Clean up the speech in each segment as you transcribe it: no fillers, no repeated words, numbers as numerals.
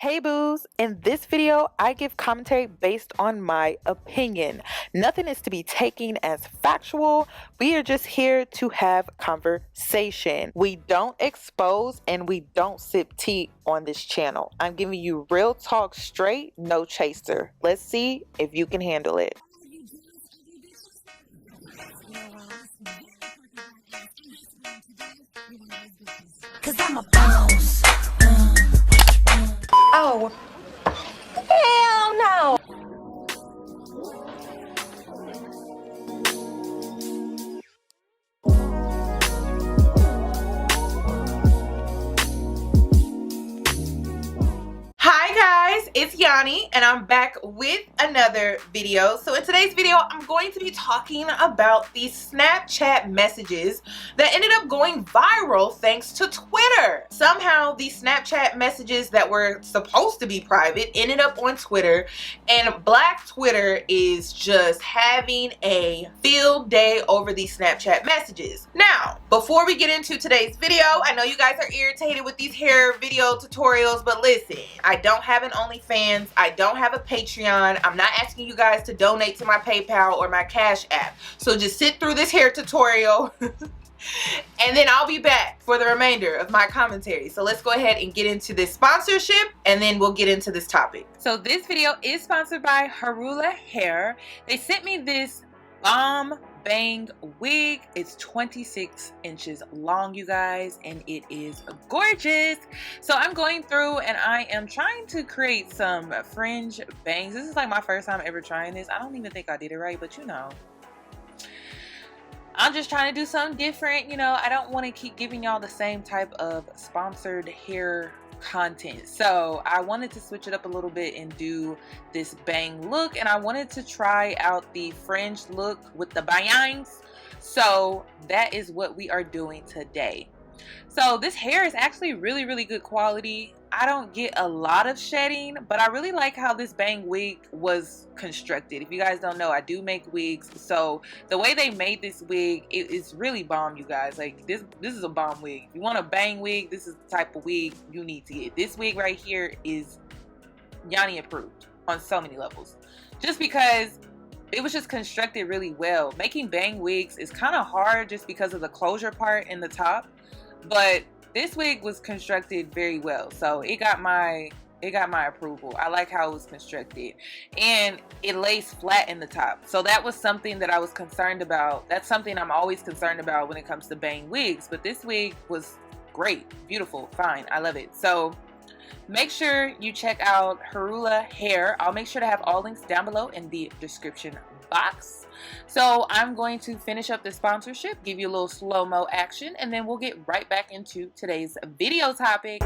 Hey boos, in this video I give commentary based on my opinion. Nothing is to be taken as factual. We are just here to have conversation. We don't expose and we don't sip tea on this channel. I'm giving you real talk straight, no chaser. Let's see if you can handle it. Cause I'm a boss. Oh, hell no. Hi guys, it's Yoni and I'm back with another video. So in today's video, I'm going to be talking about these Snapchat messages that ended up going viral thanks to Twitter. Somehow these Snapchat messages that were supposed to be private ended up on Twitter, and Black Twitter is just having a field day over these Snapchat messages. Now, before we get into today's video, I know you guys are irritated with these hair video tutorials, but listen, I don't have an OnlyFans. I don't have a Patreon. I'm not asking you guys to donate to my PayPal or my Cash App. So just sit through this hair tutorial and then I'll be back for the remainder of my commentary. So let's go ahead and get into this sponsorship and then we'll get into this topic. So this video is sponsored by Hurela Hair. They sent me this bomb bang wig. It's 26 inches long, you guys, and it is gorgeous. So I'm going through and I am trying to create some fringe bangs. This is like my first time ever trying this. I don't even think I did it right, but you know, I'm just trying to do something different. You know, I don't want to keep giving y'all the same type of sponsored hair content, so I wanted to switch it up a little bit and do this bang look, and I wanted to try out the fringe look with the bangs. So that is what we are doing today. So this hair is actually really good quality. I don't get a lot of shedding, but I really like how this bang wig was constructed. If you guys don't know, I do make wigs, so the way they made this wig, it is really bomb, you guys. Like this is a bomb wig. If you want a bang wig, this is the type of wig you need to get. This wig right here is Yoni approved on so many levels, just because it was just constructed really well. Making bang wigs is kind of hard just because of the closure part in the top, but this wig was constructed very well, so it got my approval. I like how it was constructed, and it lays flat in the top, so that was something that I was concerned about. That's something I'm always concerned about when it comes to bang wigs, but this wig was great, beautiful, fine. I love it. So make sure you check out Hurela Hair. I'll make sure to have all links down below in the description box. So I'm going to finish up the sponsorship, give you a little slow-mo action, and then we'll get right back into today's video topic.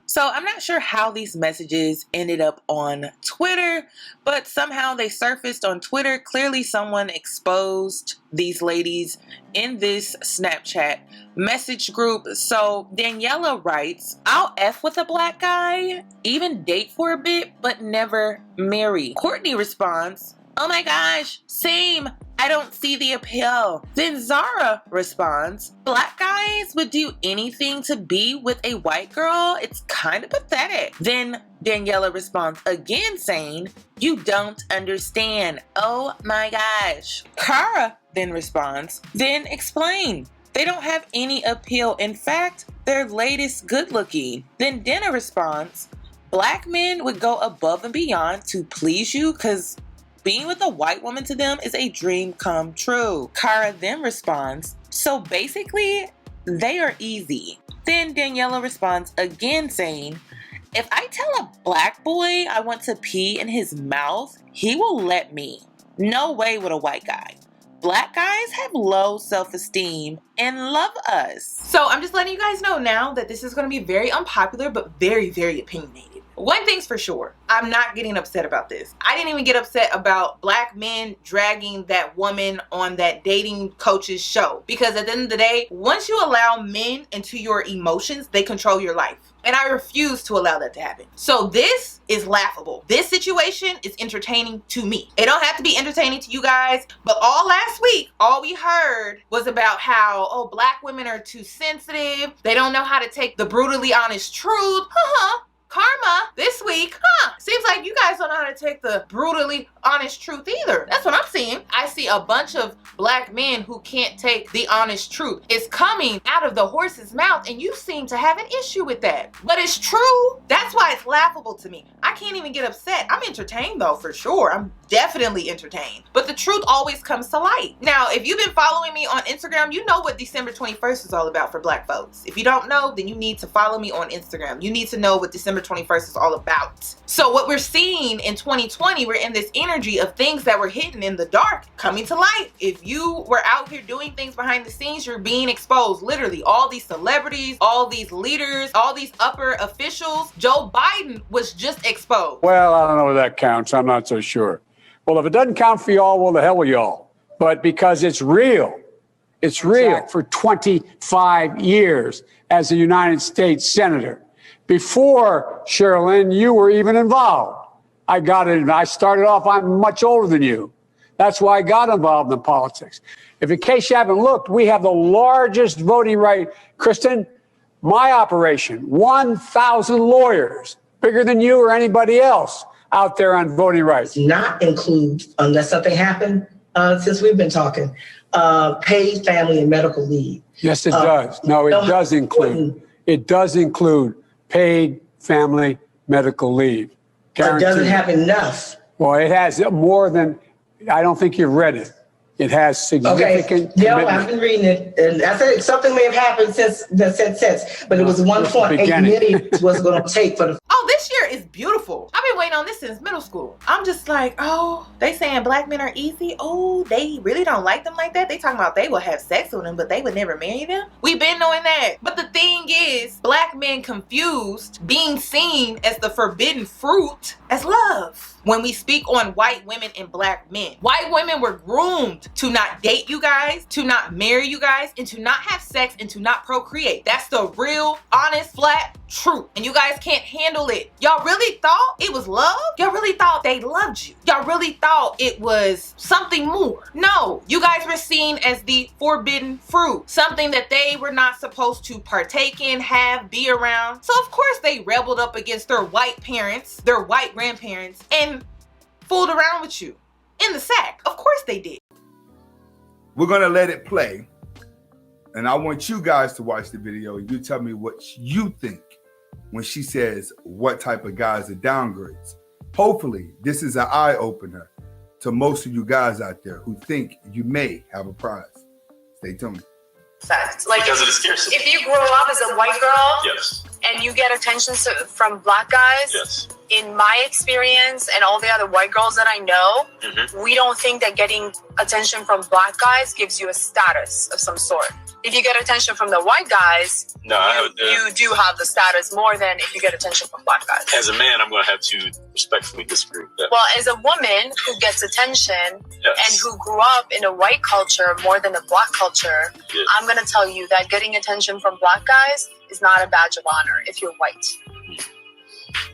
So I'm not sure how these messages ended up on Twitter, but somehow they surfaced on Twitter. Clearly someone exposed these ladies in this Snapchat message group. So Daniela writes, "I'll F with a black guy, even date for a bit, but never marry." Courtney responds, "Oh my gosh, same. I don't see the appeal." Then Zara responds, "Black guys would do anything to be with a white girl. It's kind of pathetic." Then Daniela responds again saying, "You don't understand. Oh my gosh." Kara then responds, "Then explain. They don't have any appeal. In fact, they're latest good looking." Then Dana responds, "Black men would go above and beyond to please you because being with a white woman to them is a dream come true." Kara then responds, "So basically, they are easy." Then Daniela responds again saying, "If I tell a black boy I want to pee in his mouth, he will let me. No way with a white guy. Black guys have low self-esteem and love us. So I'm just letting you guys know now that this is going to be very unpopular, but very, very opinionated. One thing's for sure, I'm not getting upset about this. I didn't even get upset about black men dragging that woman on that dating coach's show. Because at the end of the day, once you allow men into your emotions, they control your life. And I refuse to allow that to happen. So this is laughable. This situation is entertaining to me. It don't have to be entertaining to you guys, but all last week, all we heard was about how, oh, black women are too sensitive. They don't know how to take the brutally honest truth. Karma this week, seems like you guys don't know how to take the brutally honest truth either. That's what I'm seeing. I see a bunch of black men who can't take the honest truth. It's coming out of the horse's mouth, and you seem to have an issue with that. But it's true. That's why it's laughable to me. I can't even get upset. I'm entertained though, for sure. I'm definitely entertained. But the truth always comes to light. Now, if you've been following me on Instagram, you know what December 21st is all about for black folks. If you don't know, then you need to follow me on Instagram. You need to know what December 21st is all about. So what we're seeing in 2020, we're in this energy of things that were hidden in the dark coming to light. If you were out here doing things behind the scenes, you're being exposed. Literally, all these celebrities, all these leaders, all these upper officials. Joe Biden was just exposed. Well, I don't know if that counts. I'm not so sure. Well, if it doesn't count for y'all, well, the hell with y'all. But because it's real. It's real. For 25 years as a United States Senator. Before, Sherilyn, you were even involved. I got it. I started off, I'm much older than you. That's why I got involved in politics. If in case you haven't looked, we have the largest voting right. Kristen, my operation, 1,000 lawyers, bigger than you or anybody else out there on voting rights. Not include, unless something happened since we've been talking, paid family and medical leave. Yes, it does. No, it does include. It does include paid family medical leave. But doesn't have enough. Well, it has more than, I don't think you've read it. It has significant. Okay. Yeah, I've been reading it, and I said something may have happened since, but it was 1.8 million was going to take for the. Oh, this year is beautiful. I've been waiting on this since middle school. I'm just like, oh, they saying black men are easy. Oh, they really don't like them like that. They talking about they will have sex with them, but they would never marry them. We've been knowing that. But the thing is, black men confused being seen as the forbidden fruit as love. When we speak on white women and black men, white women were groomed to not date you guys, to not marry you guys, and to not have sex and to not procreate. That's the real, honest, flat truth. And you guys can't handle it. Y'all really thought it was love? Y'all really thought they loved you? Y'all really thought it was something more? No, you guys were seen as the forbidden fruit, something that they were not supposed to partake in, have, be around. So of course they rebelled up against their white parents, their white grandparents, and fooled around with you in the sack. Of course they did. We're gonna let it play, and I want you guys to watch the video. You tell me what you think when she says what type of guys are downgrades. Hopefully this is an eye-opener to most of you guys out there who think you may have a prize. Stay tuned. Like, because of the scarcity. if you grow up as a white girl, Yes. and you get attention from black guys, Yes. in my experience and all the other white girls that I know, we don't think that getting attention from black guys gives you a status of some sort. If you get attention from the white guys, No, you do have the status more than if you get attention from black guys. as a man, I'm going to have to respectfully disagree with that. Well, as a woman who gets attention Yes. and who grew up in a white culture more than a black culture, Yes. I'm going to tell you that getting attention from black guys is not a badge of honor if you're white.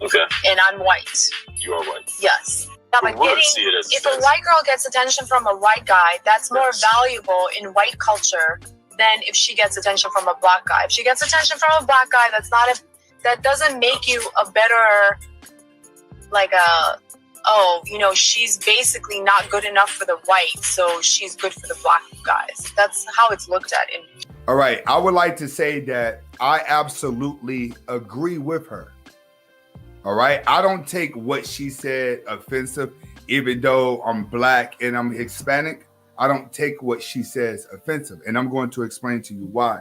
Okay. And I'm white. You are white. Yes. Yeah, but We're gonna see it as if a white girl gets attention from a white guy, that's more Yes. valuable in white culture than if she gets attention from a black guy. If she gets attention from a black guy, that doesn't make you a better, she's basically not good enough for the white, so she's good for the black guys. That's how it's looked at. All right, I would like to say that I absolutely agree with her. All right, I don't take what she said offensive, even though I'm black and I'm Hispanic. I don't take what she says offensive, and I'm going to explain to you why.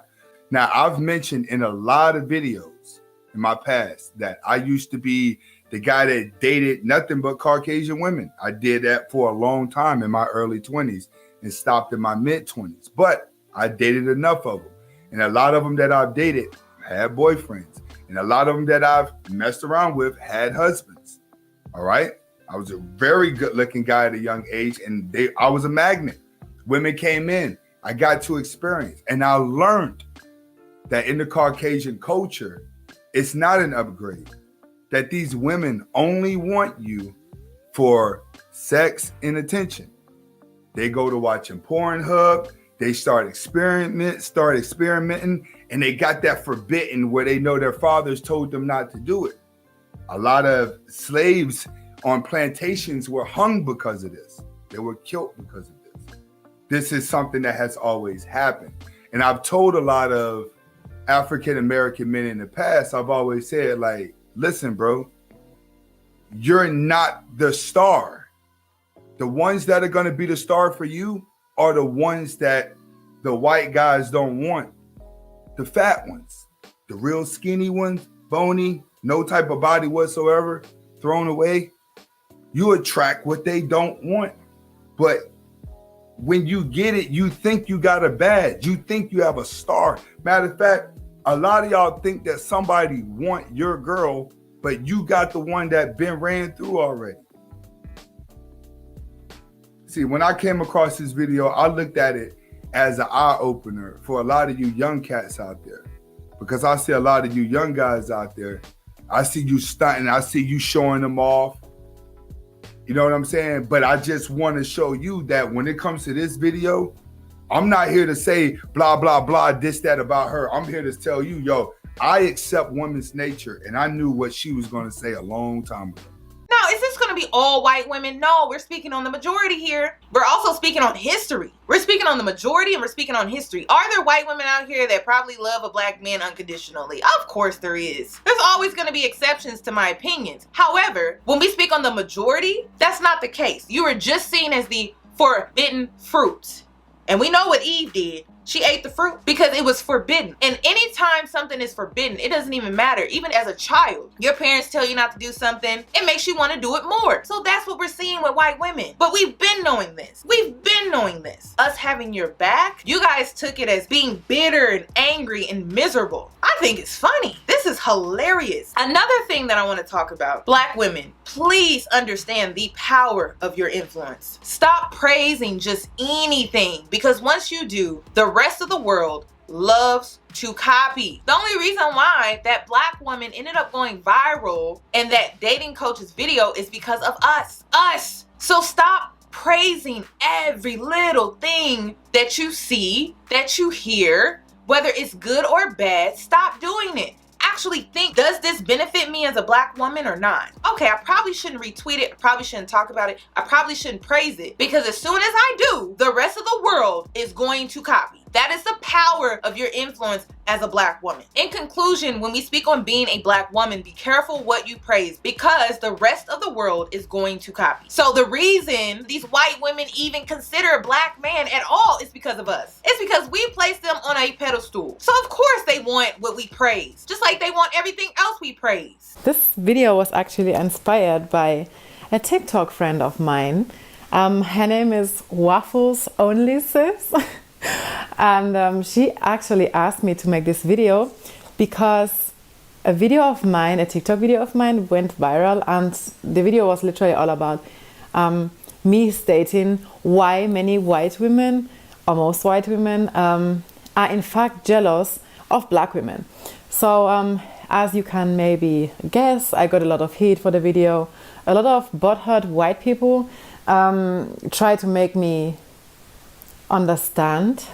Now, I've mentioned in a lot of videos in my past that I used to be the guy that dated nothing but Caucasian women. I did that for a long time in my early 20s. and stopped in my mid-20s. But I dated enough of them. And a lot of them that I've dated had boyfriends. And a lot of them that I've messed around with had husbands. All right? I was a very good-looking guy at a young age, and I was a magnet. Women came in. I got to experience. And I learned that in the Caucasian culture, it's not an upgrade. That these women only want you for sex and attention. They go to watching Pornhub. They start experimenting, and they got that forbidden where they know their fathers told them not to do it. A lot of slaves on plantations were hung because of this. They were killed because of this. This is something that has always happened. And I've told a lot of African-American men in the past, I've always said, like, listen, bro, you're not the star. The ones that are going to be the star for you are the ones that the white guys don't want. The fat ones, the real skinny ones, bony, no type of body whatsoever, thrown away. You attract what they don't want. But when you get it, you think you got a badge. You think you have a star. Matter of fact, a lot of y'all think that somebody want your girl, but you got the one that been ran through already. See, when I came across this video, I looked at it as an eye-opener for a lot of you young cats out there. Because I see a lot of you young guys out there. I see you stunting. I see you showing them off. You know what I'm saying? But I just want to show you that when it comes to this video, I'm not here to say blah, blah, blah, this, that about her. I'm here to tell you, yo, I accept women's nature. And I knew what she was going to say a long time ago. Now, is this going to be all white women? No, we're speaking on the majority here. We're also speaking on history. We're speaking on the majority and we're speaking on history. Are there white women out here that probably love a black man unconditionally? Of course there is. There's always going to be exceptions to my opinions. However, when we speak on the majority, that's not the case. You are just seen as the forbidden fruit. And we know what Eve did. She ate the fruit because it was forbidden. And anytime something is forbidden, it doesn't even matter. Even as a child, your parents tell you not to do something, it makes you want to do it more. So that's what we're seeing with white women. But we've been knowing this. We've been knowing this. Us having your back, you guys took it as being bitter and angry and miserable. I think it's funny. This is hilarious. Another thing that I want to talk about, black women, please understand the power of your influence. Stop praising just anything, because once you do, the rest of the world loves to copy. The only reason why that black woman ended up going viral in that dating coach's video is because of us. So stop praising every little thing that you see, that you hear, whether it's good or bad. Stop doing it. Actually think, does this benefit me as a black woman or not? Okay, I probably shouldn't retweet it. I probably shouldn't talk about it. I probably shouldn't praise it, because as soon as I do, the rest of the world is going to copy. That is the power of your influence as a black woman. In conclusion, when we speak on being a black woman, be careful what you praise, because the rest of the world is going to copy. So the reason these white women even consider a black man at all is because of us. It's because we place them on a pedestal. So of course they want what we praise, just like they want everything else we praise. This video was actually inspired by a TikTok friend of mine. Her name is Waffles Only Sis. And she actually asked me to make this video because a video of mine, a TikTok video of mine, went viral, and the video was literally all about me stating why many white women, or most white women, are in fact jealous of black women. So as you can maybe guess, I got a lot of heat for the video. A lot of butthurt white people try to make me understand,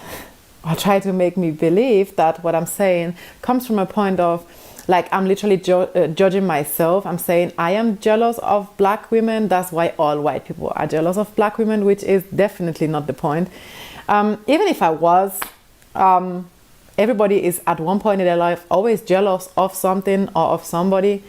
or try to make me believe that what I'm saying comes from a point of, like, I'm literally judging myself. I'm saying I am jealous of black women. That's why all white people are jealous of black women, which is definitely not the point. Even if I was, everybody is at one point in their life always jealous of something or of somebody,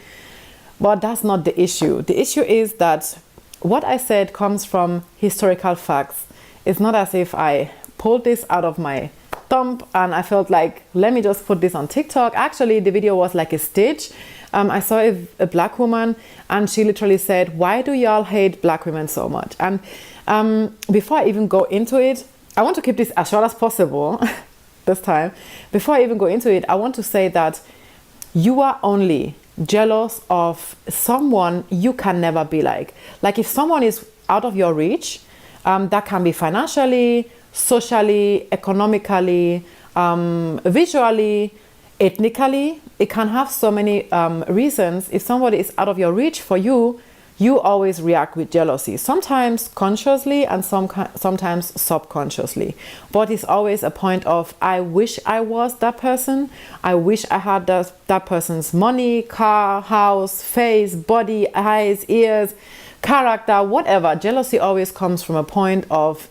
but that's not the issue. The issue is that what I said comes from historical facts. It's not as if I pulled this out of my thumb and I felt like, let me just put this on TikTok. Actually, the video was like a stitch. I saw a black woman, and she literally said, why do y'all hate black women so much? And Before I even go into it, I want to keep this as short as possible this time. Before I even go into it, I want to say that you are only jealous of someone you can never be like. Like if someone is out of your reach, that can be financially, socially, economically, visually, ethnically. It can have so many reasons. If somebody is out of your reach for you, you always react with jealousy, sometimes consciously and sometimes subconsciously. But it's always a point of, I wish I was that person. I wish I had that person's money, car, house, face, body, eyes, ears, character, whatever. Jealousy always comes from a point of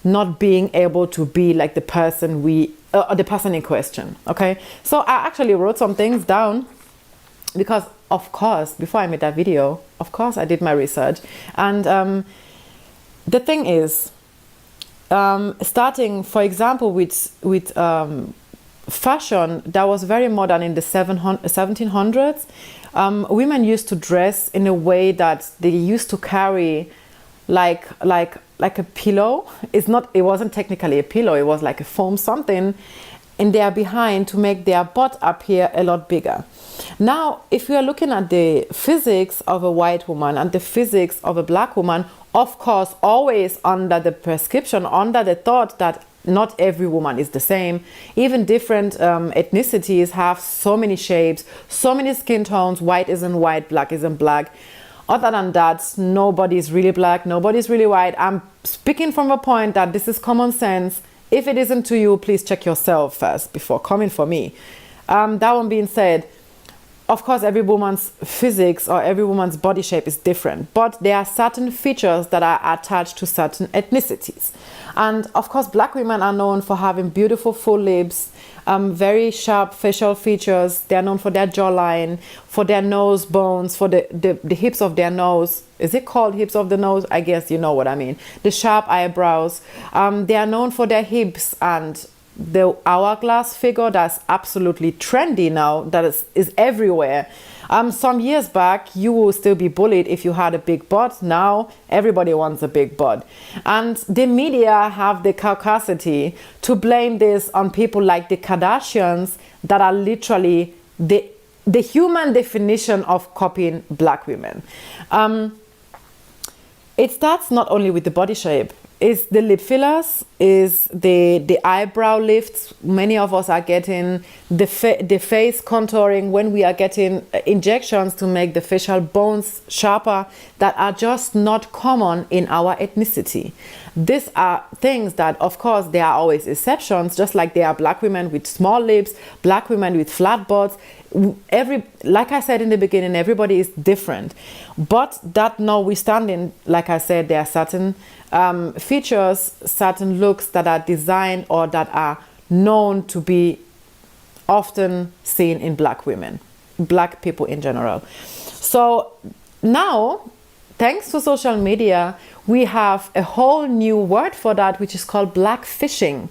not being able to be like the person the person in question. Okay, so I actually wrote some things down because, of course, before I made that video, of course I did my research. And the thing is, starting, for example, with fashion that was very modern in the 1700s, women used to dress in a way that they used to carry like a pillow. It wasn't technically a pillow, it was like a foam something in their behind to make their butt appear a lot bigger. Now, if we are looking at the physics of a white woman and the physics of a black woman, of course, always under the prescription, under the thought that not every woman is the same. Even different ethnicities have so many shapes, so many skin tones. White isn't white, black isn't black. Other than that, nobody's really black, nobody's really white. I'm speaking from a point that this is common sense. If it isn't to you, please check yourself first before coming for me. That one being said, of course, every woman's physics or every woman's body shape is different, but there are certain features that are attached to certain ethnicities. And of course, black women are known for having beautiful full lips, very sharp facial features. They are known for their jawline, for their nose bones, for the hips of their nose. Is it called hips of the nose? I guess you know what I mean. The sharp eyebrows. They are known for their hips and the hourglass figure that's absolutely trendy now, that is everywhere. Some years back, you will still be bullied if you had a big butt. Now, everybody wants a big butt. And the media have the caucasity to blame this on people like the Kardashians that are literally the human definition of copying black women. It starts not only with the body shape. Is the lip fillers, is the eyebrow lifts. Many of us are getting the face contouring when we are getting injections to make the facial bones sharper that are just not common in our ethnicity. These are things that, of course, there are always exceptions, just like there are black women with small lips, black women with flat butts. Like I said in the beginning, everybody is different. But that notwithstanding, like I said, there are certain features, certain looks that are designed or that are known to be often seen in black women, black people in general. So now, thanks to social media, we have a whole new word for that, which is called blackfishing.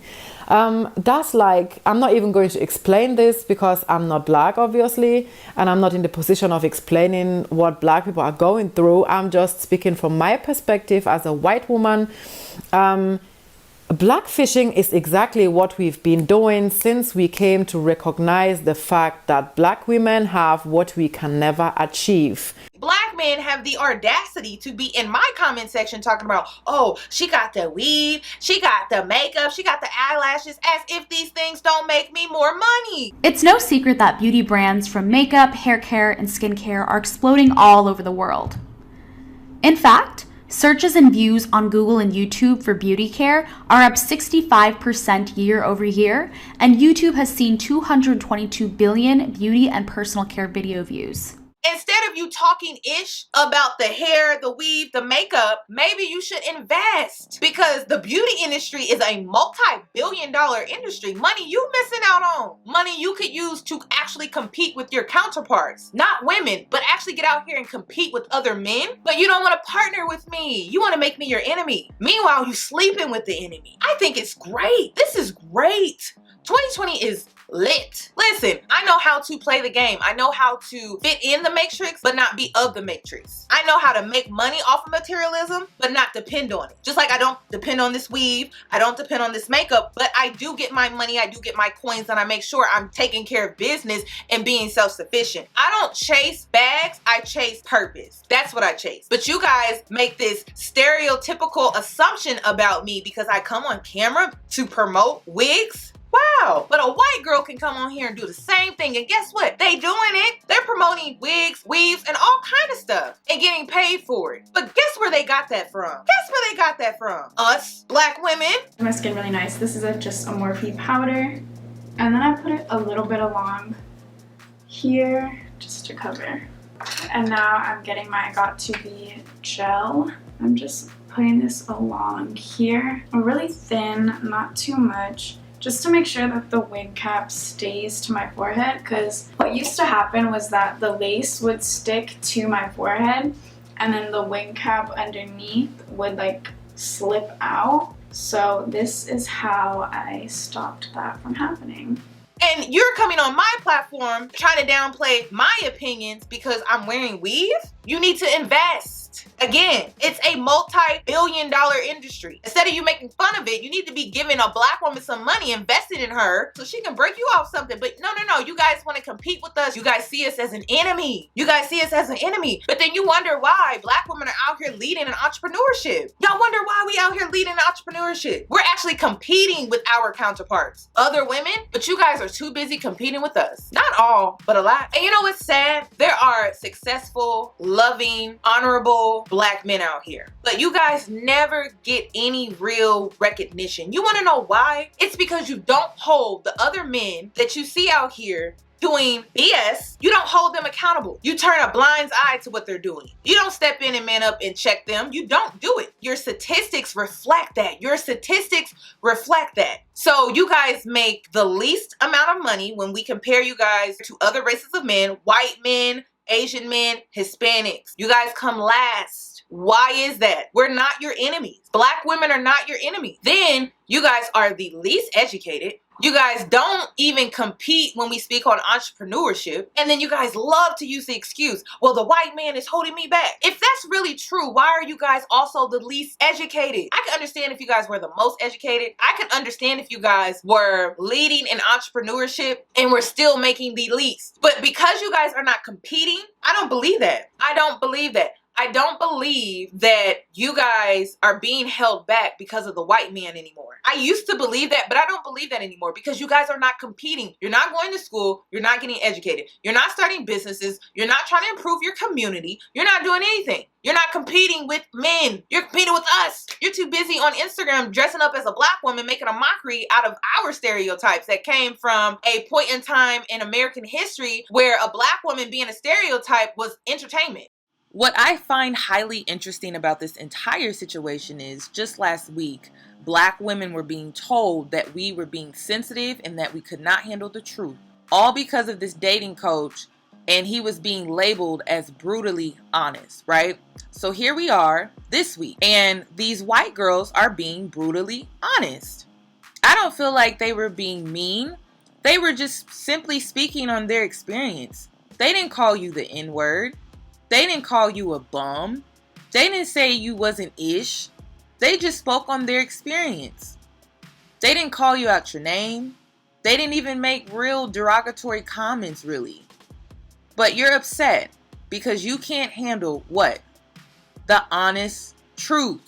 That's like, I'm not even going to explain this because I'm not black, obviously, and I'm not in the position of explaining what black people are going through. I'm just speaking from my perspective as a white woman. Blackfishing is exactly what we've been doing since we came to recognize the fact that black women have what we can never achieve. Black men have the audacity to be in my comment section talking about, oh, she got the weave, she got the makeup, she got the eyelashes, as if these things don't make me more money. It's no secret that beauty brands from makeup, hair care, and skincare are exploding all over the world. In fact, searches and views on Google and YouTube for beauty care are up 65% year over year, and YouTube has seen 222 billion beauty and personal care video views. Instead of you talking ish about the hair, the weave, the makeup, maybe you should invest, because the beauty industry is a multi-billion-dollar industry. Money you missing out on. Money you could use to actually compete with your counterparts. Not women, but actually get out here and compete with other men. But you don't want to partner with me. You want to make me your enemy. Meanwhile, you sleeping with the enemy. I think it's great. This is great. 2020 is lit. Listen, I know how to play the game. I know how to fit in the matrix, but not be of the matrix. I know how to make money off of materialism, but not depend on it. Just like I don't depend on this weave, I don't depend on this makeup, but I do get my money, I do get my coins, and I make sure I'm taking care of business and being self-sufficient. I don't chase bags, I chase purpose. That's what I chase. But you guys make this stereotypical assumption about me because I come on camera to promote wigs. Wow, but a white girl can come on here and do the same thing, and guess what? They doing it. They're promoting wigs, weaves, and all kind of stuff and getting paid for it. But guess where they got that from? Guess where they got that from? Us, black women. My skin really nice. This is just a Morphe powder, and then I put it a little bit along here just to cover. And now I'm getting my Got To Be gel. I'm just putting this along here, really thin, not too much, just to make sure that the wig cap stays to my forehead, because what used to happen was that the lace would stick to my forehead and then the wig cap underneath would like slip out. So this is how I stopped that from happening. And you're coming on my platform trying to downplay my opinions because I'm wearing weave? You need to invest. Again, it's a multi-billion-dollar industry. Instead of you making fun of it, you need to be giving a black woman some money, invested in her, so she can break you off something. But no, you guys want to compete with us. You guys see us as an enemy. You guys see us as an enemy. But then you wonder why black women are out here leading in entrepreneurship. Y'all wonder why we out here leading in entrepreneurship. We're actually competing with our counterparts, other women, but you guys are too busy competing with us. Not all, but a lot. And you know what's sad? There are successful, loving, honorable black men out here, but you guys never get any real recognition. You want to know why? It's because you don't hold the other men that you see out here doing BS. You don't hold them accountable. You turn a blind eye to what they're doing. You don't step in and man up and check them. You don't do it. Your statistics reflect that. Your statistics reflect that. So you guys make the least amount of money when we compare you guys to other races of men, white men, Asian men, Hispanics. You guys come last. Why is that? We're not your enemies. Black women are not your enemy. Then you guys are the least educated. You guys don't even compete when we speak on entrepreneurship. And then you guys love to use the excuse, well, the white man is holding me back. If that's really true, why are you guys also the least educated? I can understand if you guys were the most educated. I can understand if you guys were leading in entrepreneurship and were still making the least. But because you guys are not competing, I don't believe that. I don't believe that. I don't believe that you guys are being held back because of the white man anymore. I used to believe that, but I don't believe that anymore because you guys are not competing. You're not going to school. You're not getting educated. You're not starting businesses. You're not trying to improve your community. You're not doing anything. You're not competing with men. You're competing with us. You're too busy on Instagram dressing up as a black woman, making a mockery out of our stereotypes that came from a point in time in American history where a black woman being a stereotype was entertainment. What I find highly interesting about this entire situation is just last week, black women were being told that we were being sensitive and that we could not handle the truth, all because of this dating coach, and he was being labeled as brutally honest, right? So here we are this week, and these white girls are being brutally honest. I don't feel like they were being mean. They were just simply speaking on their experience. They didn't call you the N-word. They didn't call you a bum. They didn't say you wasn't ish. They just spoke on their experience. They didn't call you out your name. They didn't even make real derogatory comments, really. But you're upset because you can't handle what? The honest truth.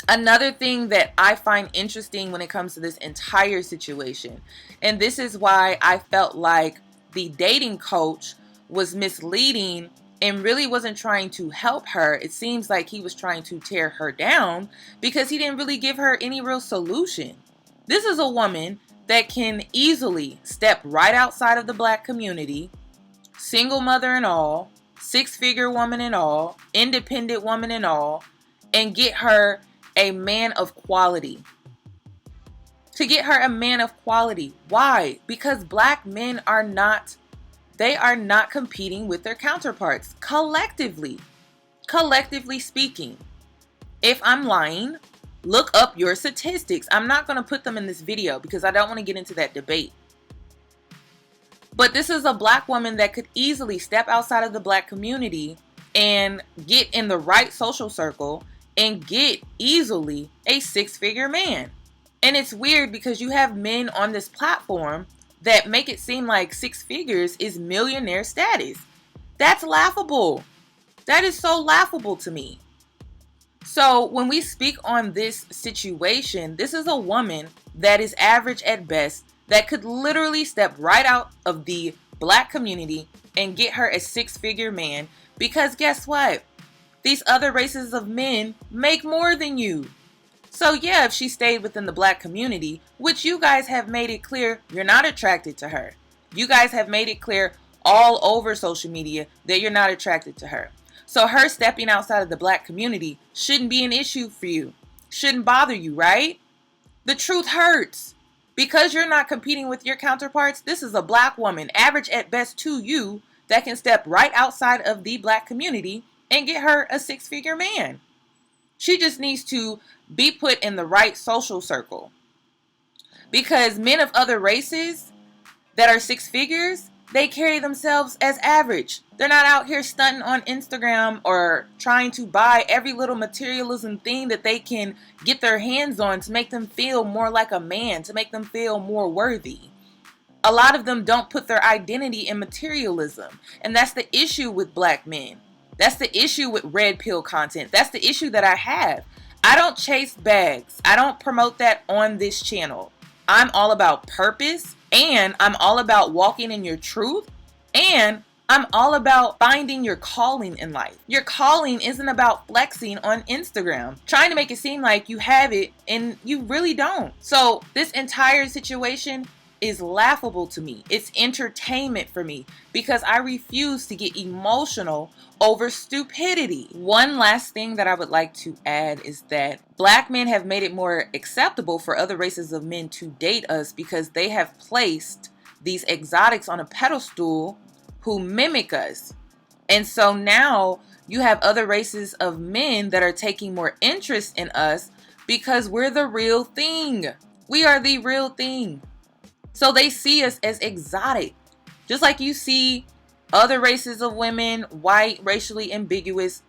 Another thing that I find interesting when it comes to this entire situation, and this is why I felt like the dating coach was misleading and really wasn't trying to help her. It seems like he was trying to tear her down because he didn't really give her any real solution. This is a woman that can easily step right outside of the black community, single mother and all, six-figure woman and all, independent woman and all, and get her a man of quality. To get her a man of quality. Why? Because black men are not competing with their counterparts collectively speaking. If I'm lying, look up your statistics. I'm not going to put them in this video because I don't want to get into that debate. But this is a black woman that could easily step outside of the black community and get in the right social circle and get easily a 6-figure man. And it's weird because you have men on this platform that make it seem like 6 figures is millionaire status. That's laughable. That is so laughable to me. So when we speak on this situation, this is a woman that is average at best, that could literally step right out of the black community and get her a 6-figure man, because guess what? These other races of men make more than you. So yeah, if she stayed within the black community, which you guys have made it clear you're not attracted to her. You guys have made it clear all over social media that you're not attracted to her. So her stepping outside of the black community shouldn't be an issue for you. Shouldn't bother you, right? The truth hurts. Because you're not competing with your counterparts, this is a black woman, average at best to you, that can step right outside of the black community and get her a 6-figure man. She just needs to be put in the right social circle. Because men of other races that are 6 figures, they carry themselves as average. They're not out here stunting on Instagram or trying to buy every little materialism thing that they can get their hands on to make them feel more like a man, to make them feel more worthy. A lot of them don't put their identity in materialism. And that's the issue with black men. That's the issue with red pill content. That's the issue that I have. I don't chase bags. I don't promote that on this channel. I'm all about purpose, and I'm all about walking in your truth, and I'm all about finding your calling in life. Your calling isn't about flexing on Instagram, trying to make it seem like you have it and you really don't. So this entire situation is laughable to me. It's entertainment for me because I refuse to get emotional over stupidity. One last thing that I would like to add is that black men have made it more acceptable for other races of men to date us because they have placed these exotics on a pedestal who mimic us. And so now you have other races of men that are taking more interest in us because we're the real thing. We are the real thing. So they see us as exotic. Just like you see other races of women, white, racially ambiguous,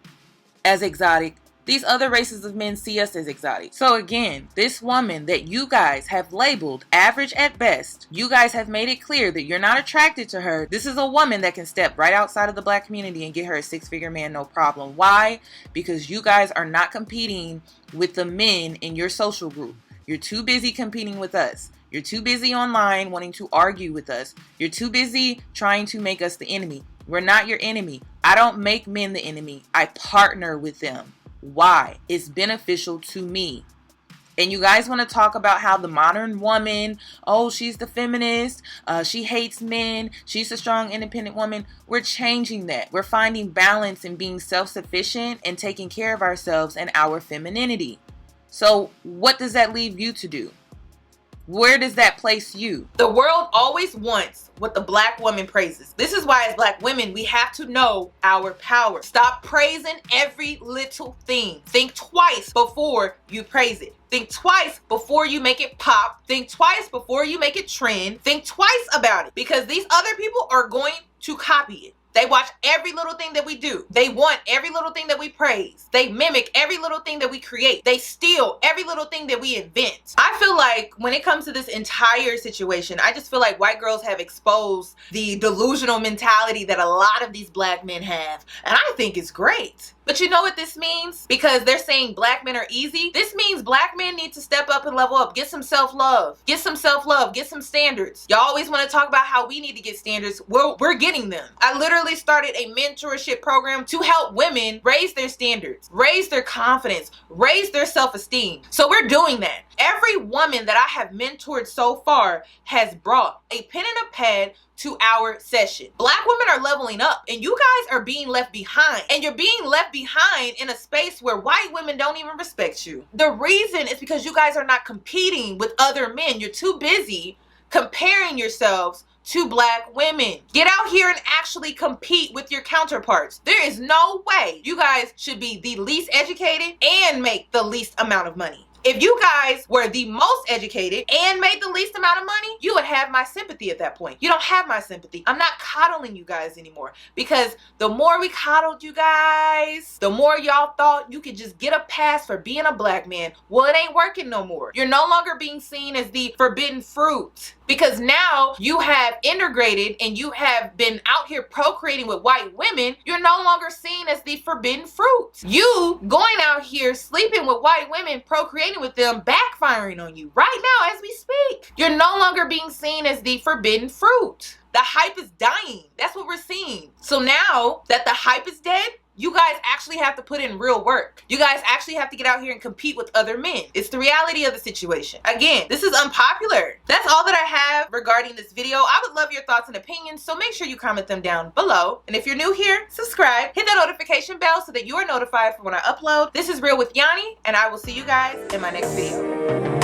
as exotic. These other races of men see us as exotic. So again, this woman that you guys have labeled average at best, you guys have made it clear that you're not attracted to her. This is a woman that can step right outside of the black community and get her a 6-figure man, no problem. Why? Because you guys are not competing with the men in your social group. You're too busy competing with us. You're too busy online wanting to argue with us. You're too busy trying to make us the enemy. We're not your enemy. I don't make men the enemy. I partner with them. Why? It's beneficial to me. And you guys want to talk about how the modern woman, oh, she's the feminist, she hates men, she's a strong, independent woman. We're changing that. We're finding balance in being self-sufficient and taking care of ourselves and our femininity. So what does that leave you to do? Where does that place you? The world always wants what the black woman praises. This is why as black women, we have to know our power. Stop praising every little thing. Think twice before you praise it. Think twice before you make it pop. Think twice before you make it trend. Think twice about it because these other people are going to copy it. They watch every little thing that we do. They want every little thing that we praise. They mimic every little thing that we create. They steal every little thing that we invent. I feel like when it comes to this entire situation, I just feel like white girls have exposed the delusional mentality that a lot of these black men have. And I think it's great. But you know what this means? Because they're saying black men are easy. This means black men need to step up and level up. Get some self-love. Get some self-love. Get some standards. Y'all always want to talk about how we need to get standards. We're getting them. I literally started a mentorship program to help women raise their standards, raise their confidence, raise their self-esteem. So we're doing that. Every woman that I have mentored so far has brought a pen and a pad to our session. Black women are leveling up and you guys are being left behind, and you're being left behind in a space where white women don't even respect you. The reason is because you guys are not competing with other men. You're too busy comparing yourselves to black women. Get out here and actually compete with your counterparts. There is no way you guys should be the least educated and make the least amount of money. If you guys were the most educated and made the least amount of money, you would have my sympathy at that point. You don't have my sympathy. I'm not coddling you guys anymore, because the more we coddled you guys, the more y'all thought you could just get a pass for being a black man. Well, it ain't working no more. You're no longer being seen as the forbidden fruit, because now you have integrated and you have been out here procreating with white women. You're no longer seen as the forbidden fruit. You going out here sleeping with white women, procreating with them, backfiring on you right now as we speak. You're no longer being seen as the forbidden fruit. The hype is dying. That's what we're seeing. So now that the hype is dead, you guys actually have to put in real work. You guys actually have to get out here and compete with other men. It's the reality of the situation. Again, this is unpopular. That's all that I have regarding this video. I would love your thoughts and opinions, so make sure you comment them down below. And if you're new here, subscribe, hit that notification bell so that you are notified for when I upload. This is Real with Yoni, and I will see you guys in my next video.